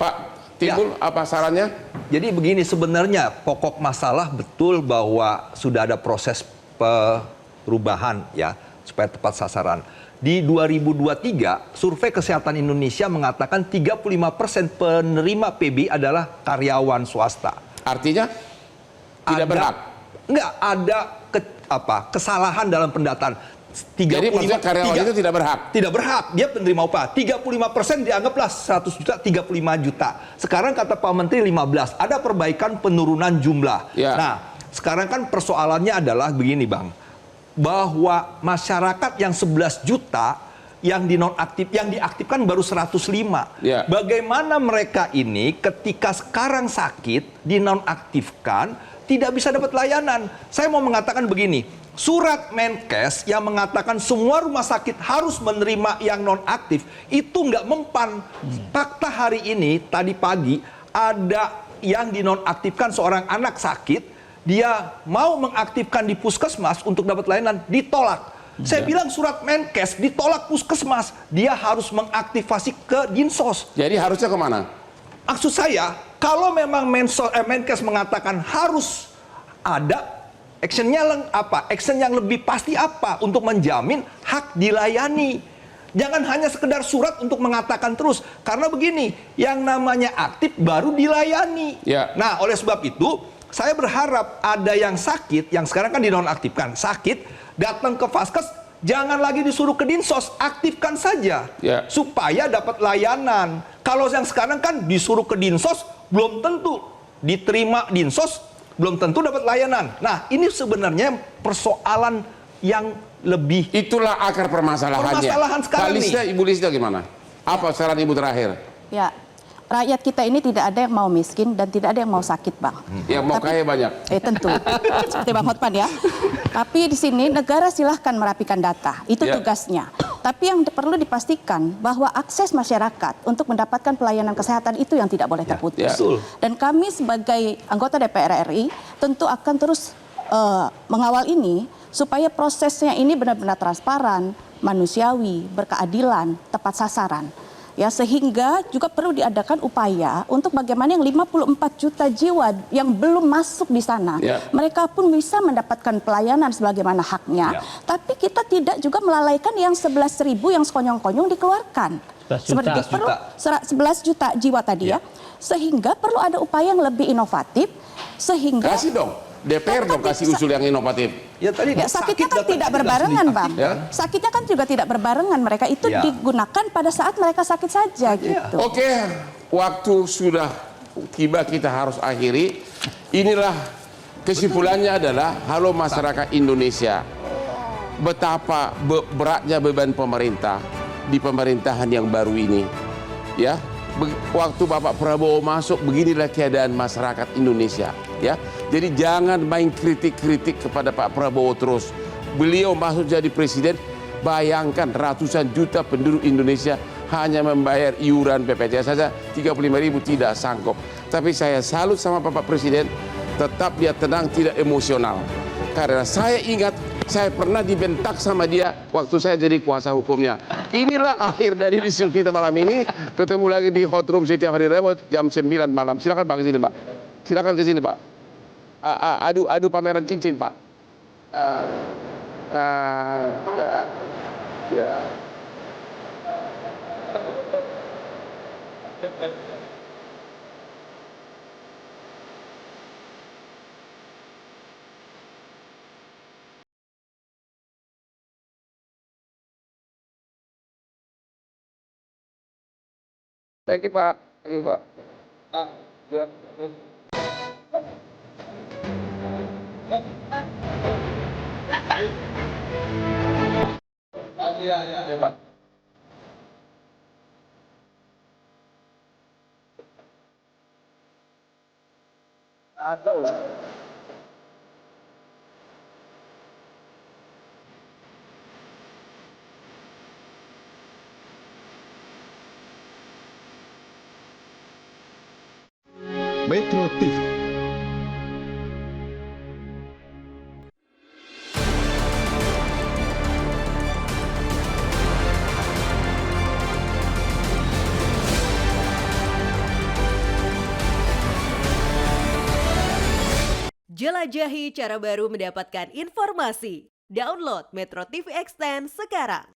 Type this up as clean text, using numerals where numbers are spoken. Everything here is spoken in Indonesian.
Pak Timbul, apa sarannya? Jadi begini, sebenarnya pokok masalah betul bahwa sudah ada proses perubahan ya supaya tepat sasaran. Di 2023, survei Kesehatan Indonesia mengatakan 35% penerima PBI adalah karyawan swasta. Artinya tidak berhak. Enggak ada kesalahan dalam pendataan. Jadi maksudnya karyawan itu tidak berhak? Tidak berhak, dia penerima upah. 35% dianggaplah 100 juta, 35 juta. Sekarang kata Pak Menteri 15, ada perbaikan penurunan jumlah. Ya. Nah, sekarang kan persoalannya adalah begini Bang, bahwa masyarakat yang 11 juta yang diaktifkan baru 105. Ya. Bagaimana mereka ini ketika sekarang sakit, dinonaktifkan, tidak bisa dapat layanan. Saya mau mengatakan begini, surat Menkes yang mengatakan semua rumah sakit harus menerima yang non-aktif, itu nggak mempan. Fakta hari ini, tadi pagi, ada yang dinonaktifkan seorang anak sakit, dia mau mengaktifkan di puskesmas untuk dapat layanan, ditolak. Saya bilang surat Menkes ditolak puskesmas, dia harus mengaktifasi ke Dinsos. Jadi harusnya kemana? Maksud saya, kalau memang Menkes mengatakan harus ada actionnya apa? Action yang lebih pasti apa untuk menjamin hak dilayani. Jangan hanya sekedar surat untuk mengatakan terus. Karena begini, yang namanya aktif baru dilayani. Ya. Nah, oleh sebab itu, saya berharap ada yang sakit, yang sekarang kan dinonaktifkan, sakit, datang ke Vaskes, jangan lagi disuruh ke Dinsos, aktifkan saja. Ya. Supaya dapat layanan. Kalau yang sekarang kan disuruh ke Dinsos, belum tentu diterima Dinsos, belum tentu dapat layanan. Nah, ini sebenarnya persoalan yang lebih. Itulah akar permasalahannya. Permasalahan sekarang Ibu Lisda gimana? Apa saran Ibu terakhir? Ya, rakyat kita ini tidak ada yang mau miskin dan tidak ada yang mau sakit, Bang. Yang mau kaya banyak. Tentu. Seperti Bang Hotman ya. Tapi di sini negara silahkan merapikan data. Itu tugasnya. Tapi yang perlu dipastikan bahwa akses masyarakat untuk mendapatkan pelayanan kesehatan itu yang tidak boleh terputus. Dan kami sebagai anggota DPR RI tentu akan terus mengawal ini supaya prosesnya ini benar-benar transparan, manusiawi, berkeadilan, tepat sasaran. Ya, sehingga juga perlu diadakan upaya untuk bagaimana yang 54 juta jiwa yang belum masuk di sana, mereka pun bisa mendapatkan pelayanan sebagaimana haknya. Tapi kita tidak juga melalaikan yang 11.000 yang sekonyong-konyong dikeluarkan. 11 juta jiwa tadi ya. Sehingga perlu ada upaya yang lebih inovatif sehingga kasih dong. DPR dong kasih usul yang inovatif. Ya, tadi sakitnya kan tidak berbarengan, Bang. Sakitnya kan juga tidak berbarengan. Mereka itu digunakan pada saat mereka sakit saja gitu. Oke, waktu sudah tiba, kita harus akhiri. Inilah kesimpulannya adalah, halo masyarakat Indonesia. Betapa beratnya beban pemerintah di pemerintahan yang baru ini. Ya, waktu Bapak Prabowo masuk, beginilah keadaan masyarakat Indonesia. Ya, jadi jangan main kritik-kritik kepada Pak Prabowo terus. Beliau masuk jadi presiden, bayangkan ratusan juta penduduk Indonesia hanya membayar iuran BPJS saja 35.000 tidak sanggup. Tapi saya salut sama Bapak Presiden, tetap dia tenang, tidak emosional. Karena saya ingat, saya pernah dibentak sama dia waktu saya jadi kuasa hukumnya. Inilah akhir dari diskusi kita malam ini. Ketemu lagi di Hot Room setiap hari Rabu jam 9 malam. Silakan Pak ke sini, Pak. Silakan ke sini, Pak. Adu pameran cincin, Pak. Ya. Thank you, Pak. Thank you, Pak. Ya, Pak. Metro TV. Jelajahi cara baru mendapatkan informasi. Download Metro TV Extend sekarang.